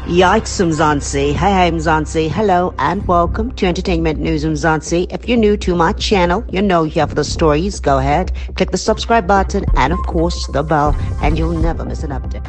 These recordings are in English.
Yikes, Mzansi. Hey, Mzansi. Hello and welcome to Entertainment News, Mzansi. If you're new to my channel, you know here for the stories. Go ahead, click the subscribe button and, of course, the bell, and you'll never miss an update.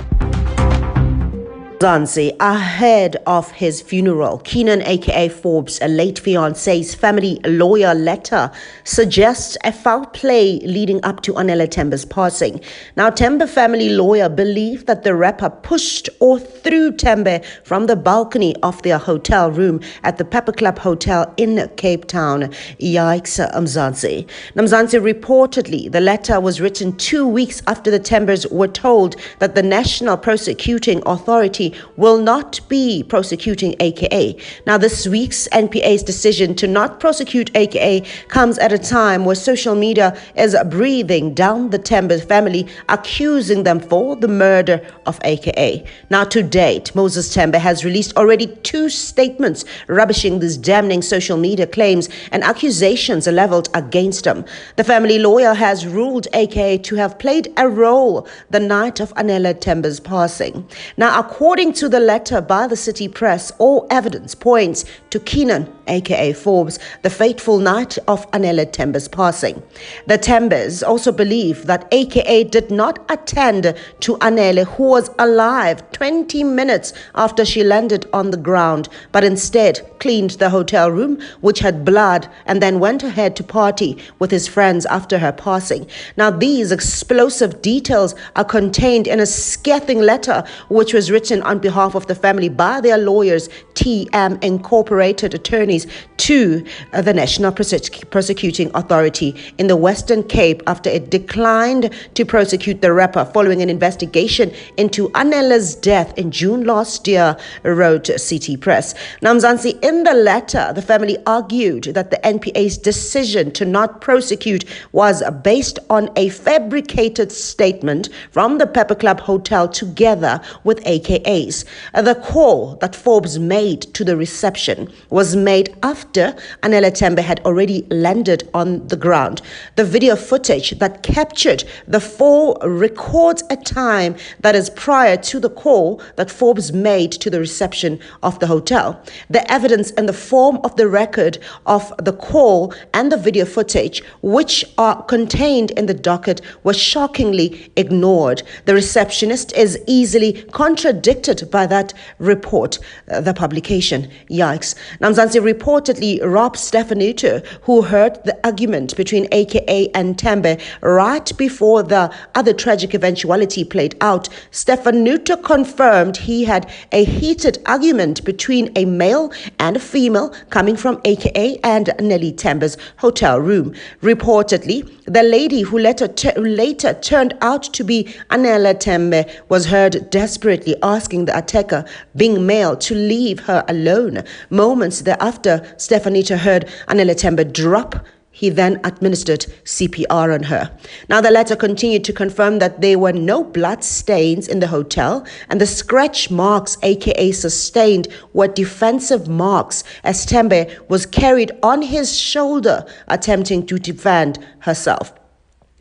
Mzansi, ahead of his funeral, Keenan aka Forbes, a late fiance's family lawyer letter suggests a foul play leading up to Tembe's passing. Now, Tembe family lawyer believed that the rapper pushed or threw Tembe from the balcony of their hotel room at the Pepperclub Hotel in Cape Town. Yikes, Mzansi. Mzansi, reportedly, the letter was written 2 weeks after the Tembes were told that the National Prosecuting Authority will not be prosecuting AKA. Now, this week's NPA's decision to not prosecute AKA comes at a time where social media is breathing down the Tembe family, accusing them for the murder of AKA. Now, to date, Moses Tembe has released already 2 statements rubbishing these damning social media claims and accusations leveled against him. The family lawyer has ruled AKA to have played a role the night of Tembe's passing. Now, according to the letter by the city press, all evidence points to Keenan aka Forbes, the fateful night of Tembe's passing. The Tembes also believe that AKA did not attend to Anele, who was alive 20 minutes after she landed on the ground, but instead cleaned the hotel room, which had blood, and then went ahead to party with his friends after her passing. Now, these explosive details are contained in a scathing letter which was written on behalf of the family by their lawyers, TM Incorporated attorneys, to the National Prosecuting Authority in the Western Cape after it declined to prosecute the rapper following an investigation into Anele's death in June last year, wrote City Press. Now, Mzansi, in the letter, the family argued that the NPA's decision to not prosecute was based on a fabricated statement from the Pepperclub Hotel together with AKA's. The call that Forbes made to the reception was made after Tembe had already landed on the ground. The video footage that captured the fall records a time that is prior to the call that Forbes made to the reception of the hotel. The evidence in the form of the record of the call and the video footage, which are contained in the docket, was shockingly ignored. The receptionist is easily contradicted by that report, the publication. Yikes. Namzansi reportedly robbed Stefanuto, who heard the argument between AKA and Tembe right before the other tragic eventuality played out. Stefanuto confirmed he had a heated argument between a male and a female coming from AKA and Nellie Tembe's hotel room. Reportedly, the lady who later turned out to be Anele Tembe was heard desperately asking the attacker, being male, to leave her alone. Moments thereafter, Stefanuto heard Anele Tembe drop. He then administered CPR on her. Now, the letter continued to confirm that there were no blood stains in the hotel, and the scratch marks AKA sustained were defensive marks, as Tembe was carried on his shoulder attempting to defend herself.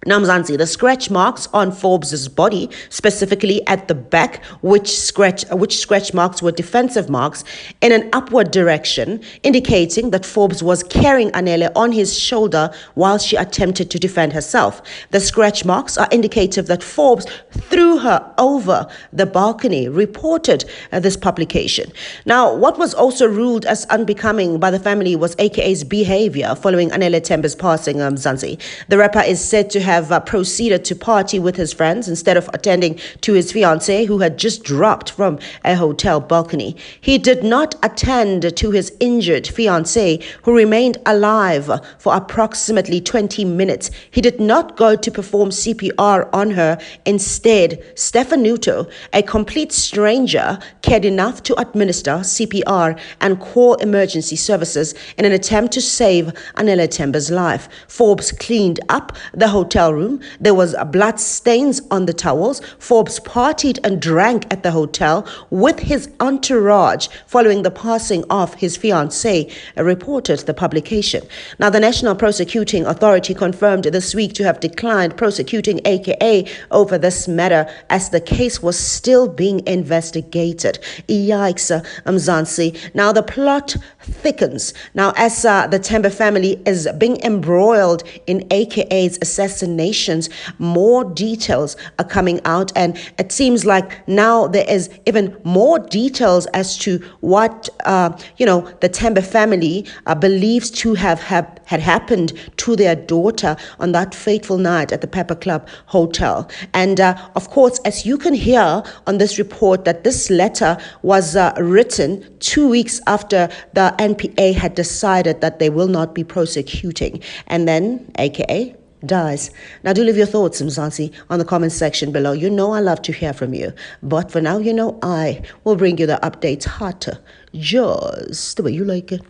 Now, Mzansi, the scratch marks on Forbes' body, specifically at the back, which scratch marks were defensive marks in an upward direction, indicating that Forbes was carrying Anele on his shoulder while she attempted to defend herself. The scratch marks are indicative that Forbes threw her over the balcony, reported this publication. Now, what was also ruled as unbecoming by the family was AKA's behavior following Anele Tembe's passing, Mzansi. The rapper is said to have proceeded to party with his friends instead of attending to his fiancée, who had just dropped from a hotel balcony. He did not attend to his injured fiancée, who remained alive for approximately 20 minutes. He did not go to perform CPR on her. Instead, Stefanuto, a complete stranger, cared enough to administer CPR and call emergency services in an attempt to save Anele Tembe's life. Forbes cleaned up the hotel hotel room. There was blood stains on the towels. Forbes partied and drank at the hotel with his entourage following the passing of his fiancée, reported the publication. Now, the National Prosecuting Authority confirmed this week to have declined prosecuting AKA over this matter as the case was still being investigated. Yikes, Mzansi. Now, the plot thickens. Now, as the Tembe family is being embroiled in AKA's assassinations, more details are coming out, and it seems like now there is even more details as to what the Tembe family believes to have had happened to their daughter on that fateful night at the pepperclub hotel. And of course, as you can hear on this report, that this letter was written 2 weeks after the NPA had decided that they will not be prosecuting, and then AKA dies. Now, do leave your thoughts, Mzansi, on the comment section below. You know I love to hear from you. But for now, I will bring you the updates hotter, just the way you like it.